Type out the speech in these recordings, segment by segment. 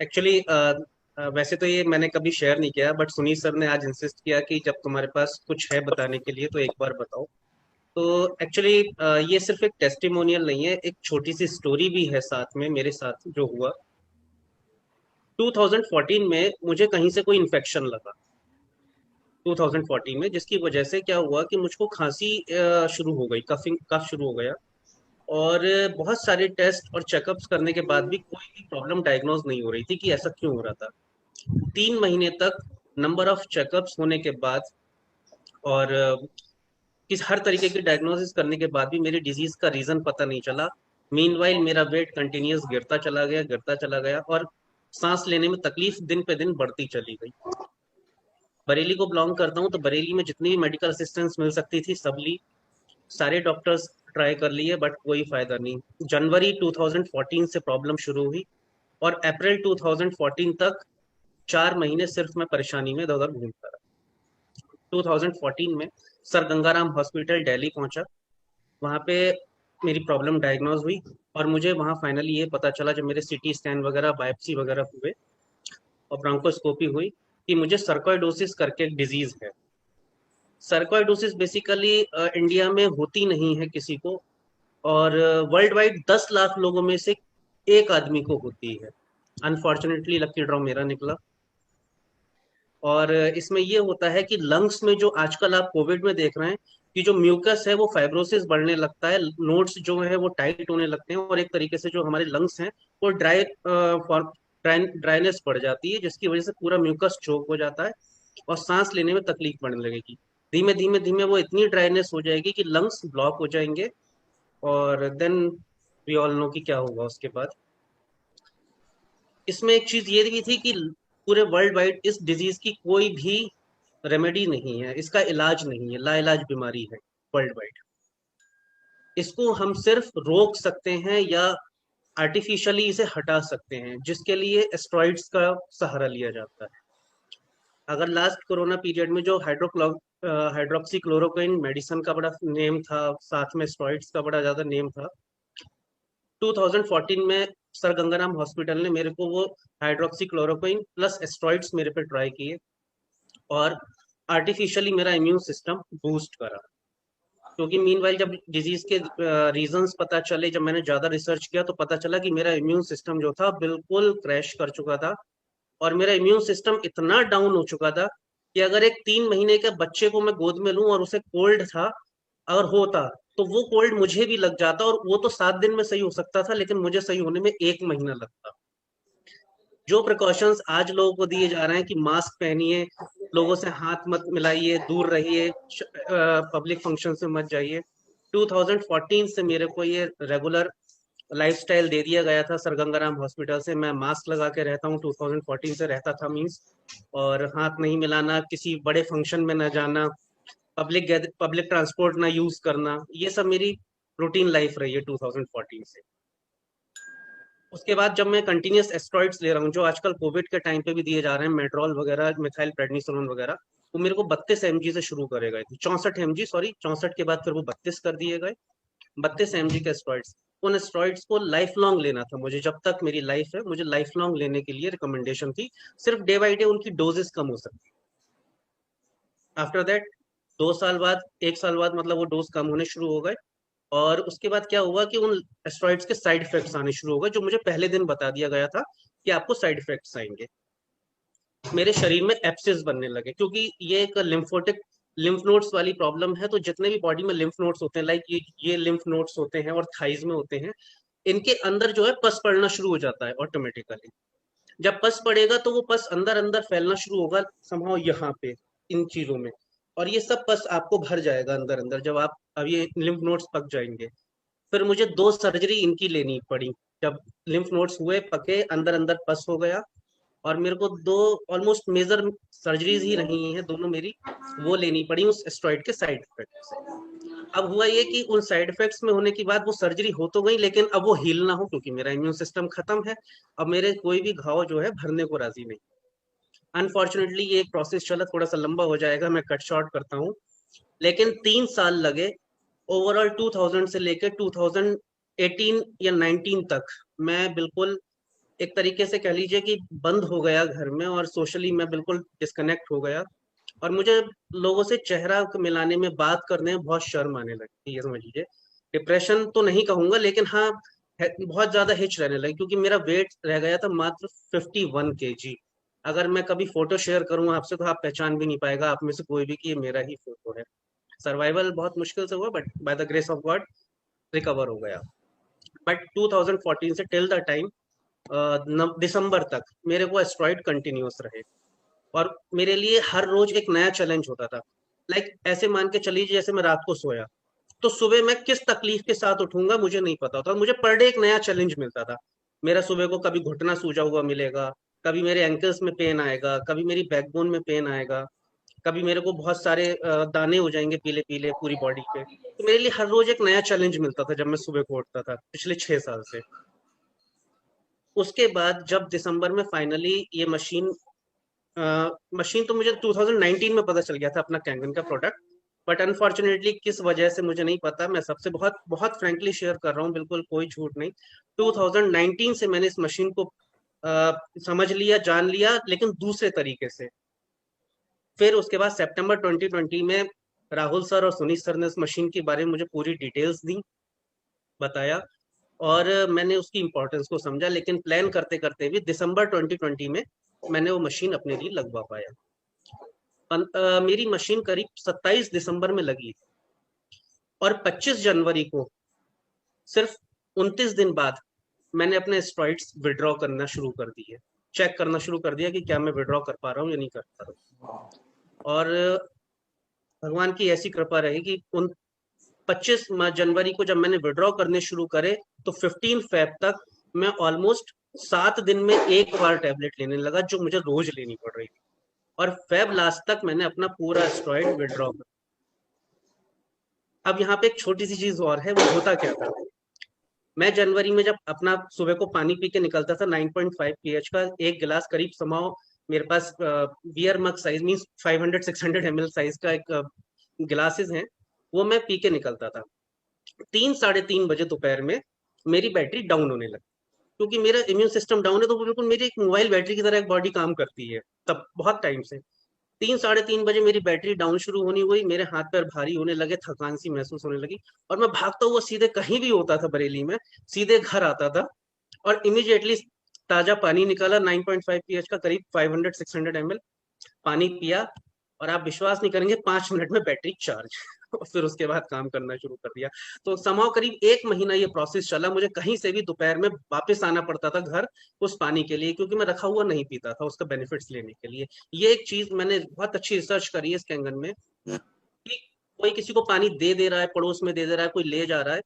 Actually वैसे तो ये मैंने कभी शेयर नहीं किया, बट सुनील सर ने आज इंसिस्ट किया कि जब तुम्हारे पास कुछ है बताने के लिए तो एक बार बताओ। तो एक्चुअली ये सिर्फ एक टेस्टिमोनियल नहीं है, एक छोटी सी स्टोरी भी है साथ में मेरे साथ जो हुआ। 2014 में मुझे कहीं से कोई इन्फेक्शन लगा। 2014 में, जिसकी वजह से क्या हुआ कि मुझको खांसी शुरू हो गई, कफिंग कफ शुरू हो गया। और बहुत सारे टेस्ट और चेकअप्स करने के बाद भी कोई भी प्रॉब्लम डायग्नोज नहीं हो रही थी कि ऐसा क्यों हो रहा था। 3 महीने तक नंबर ऑफ चेकअप्स होने के बाद और किस हर तरीके की डायग्नोसिस करने के बाद भी मेरी डिजीज का रीजन पता नहीं चला। मीनवाइल मेरा वेट कंटिन्यूस गिरता चला गया और सांस लेने में तकलीफ दिन पे दिन बढ़ती चली गई। बरेली को बिलोंग करता हूँ, तो बरेली में जितनी भी मेडिकल असिस्टेंस मिल सकती थी सब ली। सारे डॉक्टर्स ट्राई कर लिए बट कोई फायदा नहीं। जनवरी 2014 से प्रॉब्लम शुरू हुई और अप्रैल 2014 तक 4 महीने सिर्फ मैं परेशानी में इधर उधर घूमता रहा। 2014 में सर गंगाराम हॉस्पिटल दिल्ली पहुंचा। वहाँ पे मेरी प्रॉब्लम डायग्नोज हुई और मुझे वहाँ फाइनली ये पता चला जब मेरे सीटी स्कैन वगैरह बायोप्सी वगैरह हुए और ब्रोंकोस्कोपी हुई कि मुझे सर्कोइडोसिस करके एक डिजीज है। सर्कोइडोसिस बेसिकली इंडिया में होती नहीं है किसी को, और वर्ल्ड वाइड 10 लाख लोगों में से एक आदमी को होती है। अनफॉर्चुनेटली लकी ड्रॉ मेरा निकला। और इसमें ये होता है कि लंग्स में जो आजकल आप कोविड में देख रहे हैं कि जो म्यूकस है वो फाइब्रोसिस बढ़ने लगता है, नोड्स जो है वो टाइट होने लगते हैं और एक तरीके से जो हमारे लंग्स हैं वो ड्राइनेस बढ़ जाती है, जिसकी वजह से पूरा म्यूकस चोक हो जाता है और सांस लेने में तकलीफ बढ़ने लगेगी। धीमे धीमे धीमे वो इतनी ड्राइनेस हो जाएगी कि लंग्स ब्लॉक हो जाएंगे। और देन वी ऑल नो कि क्या होगा उसके बाद। इसमें एक चीज ये भी थी कि पूरे वर्ल्ड वाइड इस डिजीज की कोई भी रेमेडी नहीं है, इसका इलाज नहीं है, लाइलाज बीमारी है वर्ल्ड वाइड। इसको हम सिर्फ रोक सकते हैं या आर्टिफिशियली इसे हटा सकते हैं, जिसके लिए एस्ट्रॉइड्स का सहारा लिया जाता है। अगर लास्ट कोरोना पीरियड में जो हाइड्रोक्सी क्लोरोक्विन मेडिसिन का बड़ा नेम था, साथ में स्टेरॉइड्स का बड़ा ज्यादा नेम था। 2014 में सर गंगाराम हॉस्पिटल ने मेरे को वो हाइड्रोक्सी क्लोरोक्विन प्लस एस्ट्रॉइड्स मेरे पे ट्राई किए और आर्टिफिशियली मेरा इम्यून सिस्टम बूस्ट करा। क्योंकि मीनवाइल जब डिजीज के रीजंस पता चले, जब मैंने ज्यादा रिसर्च किया तो पता चला कि मेरा इम्यून सिस्टम जो था बिल्कुल क्रैश कर चुका था। और मेरा इम्यून सिस्टम इतना डाउन हो चुका था कि अगर एक 3 महीने के बच्चे को मैं गोद में लूं और उसे कोल्ड था अगर होता, तो वो कोल्ड मुझे भी लग जाता और वो तो 7 दिन में सही हो सकता था, लेकिन मुझे सही होने में 1 महीना लगता। जो प्रिकॉशंस आज लोगों को दिए जा रहे हैं कि मास्क पहनिए, लोगों से हाथ मत मिलाइए, दूर रहिए, पब्लिक फंक्शन में मत जाइए, 2014 से मेरे को ये रेगुलर लाइफस्टाइल दे दिया गया था सर गंगाराम हॉस्पिटल से। मैं मास्क लगा के रहता हूँ, 2014 से रहता था मीन्स। और हाथ नहीं मिलाना, किसी बड़े फंक्शन में न जाना, पब्लिक ट्रांसपोर्ट ना यूज करना, ये सब मेरी रूटीन लाइफ रही है 2014 से। उसके बाद जब मैं कंटिन्यूस एस्ट्रॉइड्स ले रहा हूँ, जो आजकल कोविड के टाइम पे भी दिए जा रहे हैं, मेट्रोल वगैरह, मिथाइल प्रेडनिसोलोन वगैरह, वो मेरे को 32 mg से शुरू करे गए थे, 64 mg, सॉरी 64 के बाद फिर वो 32 कर दिए गए। 32 mg के स्टेरॉइड्स, उन स्टेरॉइड्स को लाइफ लॉन्ग लेना था मुझे, जब तक मेरी लाइफ है मुझे लाइफ लॉन्ग लेने के लिए रिकमेंडेशन थी। सिर्फ डे बाई डे उनकी डोजेस कम हो सकती। आफ्टर दैट 2 साल बाद, 1 साल बाद मतलब वो डोज कम होने शुरू हो गए। और उसके बाद क्या हुआ कि उन एस्ट्रॉइड्स के साइड इफेक्ट्स आने शुरू हो गए, जो मुझे पहले दिन बता दिया गया था कि आपको साइड इफेक्ट्स आएंगे। मेरे शरीर में एप्सिस बनने लगे, क्योंकि ये एक लिम्फ नोड्स वाली प्रॉब्लम है। तो जितने भी बॉडी में लिम्फ नोड्स होते हैं, लाइक ये लिम्फ नोड्स होते हैं और थाइज में होते हैं, इनके अंदर जो है पस पड़ना शुरू हो जाता है ऑटोमेटिकली। जब पस पड़ेगा तो वो पस अंदर अंदर फैलना शुरू होगा समहाउ यहाँ पे, इन चीजों में। और ये सब पस आपको भर जाएगा अंदर अंदर, जब आप अब ये लिम्फ नोड्स पक जाएंगे। फिर मुझे 2 सर्जरी इनकी लेनी पड़ी। जब लिम्फ नोड्स हुए पके, अंदर अंदर पस हो गया, और मेरे को दो ऑलमोस्ट मेजर सर्जरीज ही रही हैं दोनों मेरी, वो लेनी पड़ी उस स्टेरॉइड के साइड इफेक्ट से। अब हुआ ये कि उन साइड इफेक्ट्स में होने की बाद वो सर्जरी हो तो गई, लेकिन अब वो हील ना हो, क्योंकि मेरा इम्यून सिस्टम खत्म है। अब मेरे कोई भी घाव जो है भरने को राजी नहीं। अनफॉर्चुनेटली ये एक प्रोसेस चला, थोड़ा सा लंबा हो जाएगा, मैं कट शॉर्ट करता हूँ। लेकिन 3 साल लगे ओवरऑल, 2000 से लेकर 2018 या 19 तक मैं बिल्कुल एक तरीके से कह लीजिए कि बंद हो गया घर में, और सोशली मैं बिल्कुल डिस्कनेक्ट हो गया, और मुझे लोगों से चेहरा मिलाने में, बात करने में बहुत शर्म आने लगी, ये समझ लीजिए। डिप्रेशन तो नहीं कहूंगा, लेकिन हाँ बहुत ज्यादा हिच रहने लगी, क्योंकि मेरा वेट रह गया था मात्र 51 kg। अगर मैं कभी फोटो शेयर करूंगा आपसे तो आप पहचान भी नहीं पाएगा आप में से कोई भी कि ये मेरा ही फोटो है। सर्वाइवल बहुत मुश्किल से हुआ, but by the grace of God recover हो गया। बट 2014 से टिल द टाइम दिसंबर तक मेरे को एस्ट्रॉइड कंटिन्यूस रहे, और मेरे लिए हर रोज एक नया चैलेंज होता था। लाइक ऐसे मान के चलिए, जैसे मैं रात को सोया तो सुबह मैं किस तकलीफ के साथ उठूंगा मुझे नहीं पता होता, मुझे पर डे एक नया चैलेंज मिलता था। मेरा सुबह को कभी घुटना सूजा हुआ मिलेगा, कभी मेरे एंकल्स में पेन आएगा, कभी मेरी बैकबोन में पेन आएगा, कभी मेरे को बहुत सारे दाने हो जाएंगे पीले पीले पूरी बॉडी पे। तो मेरे लिए हर रोज एक नया चैलेंज मिलता था जब मैं सुबह को उठता था, पिछले 6 साल से। उसके बाद जब दिसंबर में फाइनली ये मशीन तो मुझे 2019 में पता चल गया था अपना कैंगन का प्रोडक्ट। बट अनफॉर्चुनेटली किस वजह से मुझे नहीं पता, मैं सबसे बहुत बहुत फ्रैंकली शेयर कर रहा हूँ, बिल्कुल कोई झूठ नहीं। 2019 से मैंने इस मशीन को समझ लिया, जान लिया, लेकिन दूसरे तरीके से। फिर उसके बाद सितंबर 2020 में राहुल सर और सुनीत सर ने इस मशीन के बारे में मुझे पूरी डिटेल्स दी, बताया, और मैंने उसकी इम्पोर्टेंस को समझा। लेकिन प्लान करते करते भी दिसंबर 2020 में मैंने वो मशीन अपने लिए लगवा पाया। मेरी मशीन करीब 27 दिसंबर में लगी, और 25 जनवरी को, सिर्फ 29 दिन बाद, मैंने अपने स्टेरॉइड्स विड्रॉ करना शुरू कर दिए। चेक करना शुरू कर दिया कि क्या मैं विड्रॉ कर पा रहा हूँ या नहीं कर पा रहा हूँ। और भगवान की ऐसी कृपा रही कि उन 25 जनवरी को जब मैंने विड्रॉ करने शुरू करे, तो 15 फेब तक मैं ऑलमोस्ट 7 दिन में एक बार टैबलेट लेने लगा, जो मुझे रोज लेनी पड़ रही थी। और फेब लास्ट तक मैंने अपना पूरा स्टेरॉइड विड्रॉ कर। अब यहाँ पे एक छोटी सी चीज और है, वो होता क्या था। मैं जनवरी में जब अपना सुबह को पानी पी के निकलता था 9.5 pH का एक गिलास, करीब समाओ मेरे पास बियर मग साइज मीन्स 500-600 ml साइज का एक गिलासेस हैं, वो मैं पी के निकलता था। 3 साढ़े 3 बजे दोपहर में मेरी बैटरी डाउन होने लगी, क्योंकि मेरा इम्यून सिस्टम डाउन है, तो वो बिल्कुल मेरी एक मोबाइल बैटरी की तरह एक बॉडी काम करती है तब बहुत टाइम से। 3 साढ़े 3 बजे मेरी बैटरी डाउन शुरू होनी हुई, मेरे हाथ पैर भारी होने लगे, थकान सी महसूस होने लगी, और मैं भागता हुआ सीधे कहीं भी होता था बरेली में, सीधे घर आता था, और इमीडिएटली ताजा पानी निकाला 9.5 pH का, करीब 500-600 ml पानी पिया, और आप विश्वास नहीं करेंगे 5 मिनट में बैटरी चार्ज। और फिर उसके बाद काम करना शुरू कर दिया। तो समाव करीब 1 महीना ये प्रोसेस चला, मुझे कहीं से भी दोपहर में वापस आना पड़ता था घर उस पानी के लिए, क्योंकि मैं रखा हुआ नहीं पीता था उसका बेनिफिट्स लेने के लिए। ये एक चीज मैंने बहुत अच्छी रिसर्च करी है इस कैंगन में, कि कोई किसी को पानी दे रहा है, पड़ोस में दे रहा है, कोई ले जा रहा है,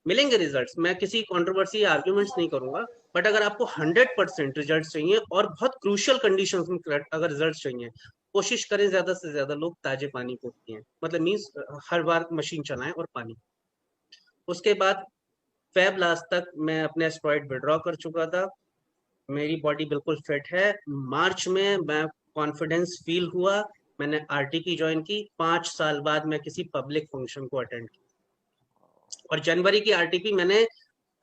मिलेंगे रिजल्ट्स। मैं किसी कंट्रोवर्सी या आर्ग्यूमेंट्स नहीं करूंगा, बट अगर आपको 100% रिजल्ट चाहिए और बहुत क्रूशियल कंडीशंस में अगर रिजल्ट चाहिए, कोशिश करें ज्यादा से ज्यादा लोग ताजे पानी को पिए, मतलब मीन्स हर बार मशीन चलाएं और पानी। उसके बाद फेब लास्ट तक मैं अपने एस्ट्रॉइड विड्रॉ कर चुका था, मेरी बॉडी बिल्कुल फिट है। मार्च में मैं कॉन्फिडेंस फील हुआ, मैंने आरटीपी ज्वाइन की, 5 साल बाद मैं किसी पब्लिक फंक्शन को अटेंड किया। और जनवरी की आरटीपी मैंने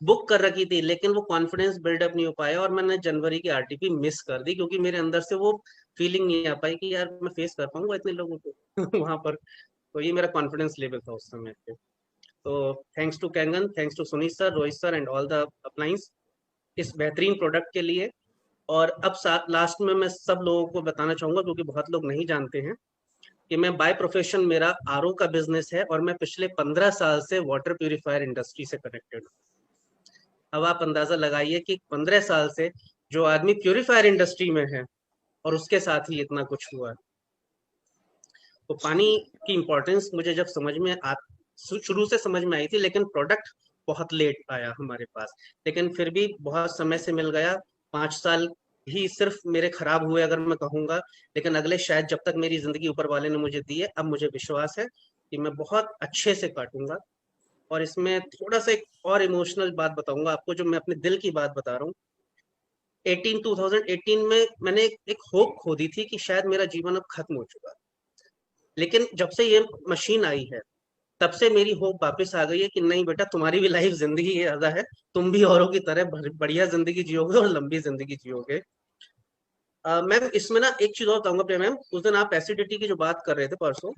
बुक कर रखी थी, लेकिन वो कॉन्फिडेंस बिल्डअप नहीं हो पाया, और मैंने जनवरी की आरटीपी मिस कर दी, क्योंकि मेरे अंदर से वो फीलिंग नहीं आ पाई कि यार मैं फेस कर पाऊंगा इतने लोगों को वहां पर। तो ये मेरा कॉन्फिडेंस लेवल था उस समय पे। तो थैंक्स टू कैंगन, thanks to Suneet sir, Rohit sir and all the appliances इस बेहतरीन प्रोडक्ट के लिए। और अब लास्ट में मैं सब लोगों को बताना चाहूंगा, क्योंकि बहुत लोग नहीं जानते हैं, कि मैं बाय प्रोफेशन मेरा आरओ का बिजनेस है, और मैं पिछले 15 साल से वाटर प्यूरिफायर इंडस्ट्री से कनेक्टेड हूँ। अब आप अंदाजा लगाइए कि 15 साल से जो आदमी प्यूरिफायर इंडस्ट्री में है, और उसके साथ ही इतना कुछ हुआ है। तो पानी की इम्पोर्टेंस मुझे जब समझ में आ शुरू से समझ में आई थी, लेकिन प्रोडक्ट बहुत लेट आया हमारे पास, लेकिन फिर भी बहुत समय से मिल गया। 5 साल ही सिर्फ मेरे खराब हुए अगर मैं कहूंगा, लेकिन अगले शायद जब तक मेरी जिंदगी ऊपर वाले ने मुझे दी है, अब मुझे विश्वास है कि मैं बहुत अच्छे से काटूंगा। और इसमें थोड़ा सा एक और इमोशनल बात बताऊंगा आपको, जो मैं अपने दिल की बात बता रहा हूँ। 2018 में मैंने एक होप खो दी थी कि शायद मेरा जीवन अब खत्म हो चुका है। लेकिन जब से ये मशीन आई है, तब से मेरी होप वापस आ गई है कि नहीं बेटा, तुम्हारी भी लाइफ जिंदगी ज्यादा है, तुम भी औरों की तरह बढ़िया जिंदगी जियोगे और लंबी जिंदगी जियोगे। मैम इसमें ना एक चीज और बताऊंगा प्रिया मैम, उस दिन आप एसिडिटी की जो बात कर रहे थे परसों,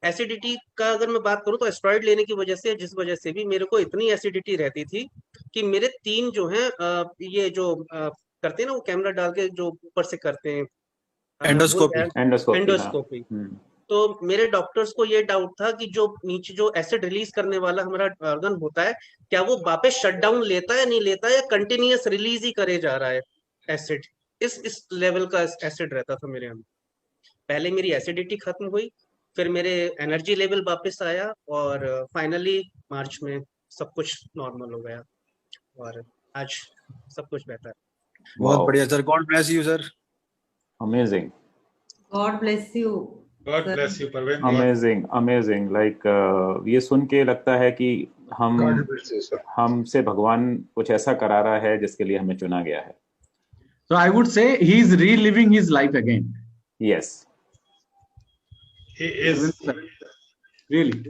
एसिडिटी का अगर मैं बात करूं तो एस्ट्रॉइड लेने की वजह से, जिस वजह से भी मेरे को इतनी एसिडिटी रहती थी कि मेरे 3 जो हैं ये जो करते हैं ना वो कैमरा डाल के जो ऊपर से करते हैं, मैं भूल एंडोस्कोपी। गया, एंडोस्कोपी, हाँ। एंडोस्कोपी। तो मेरे डॉक्टर्स को ये डाउट था कि जो नीचे जो एसिड रिलीज करने वाला हमारा ऑर्गन होता है, क्या वो वापस शट डाउन लेता है नहीं लेता है, या कंटिन्यूअस रिलीज ही करे जा रहा है एसिड। इस लेवल का एसिड रहता था मेरे अंदर। पहले मेरी एसिडिटी खत्म हुई, फिर मेरे एनर्जी लेवल वापस आया, और फाइनली मार्च में सब कुछ नॉर्मल हो गया, और आज सब कुछ बेहतर है। बहुत Wow. बढ़िया sir, God bless you sir. Amazing. God bless you. God sir. bless you, Parveen. Amazing, amazing. Like ये सुन के लगता है कि God bless you, sir. हमसे भगवान कुछ ऐसा करा रहा है जिसके लिए हमें चुना गया है। So I would say he is reliving his life again. Yes. He is. Really.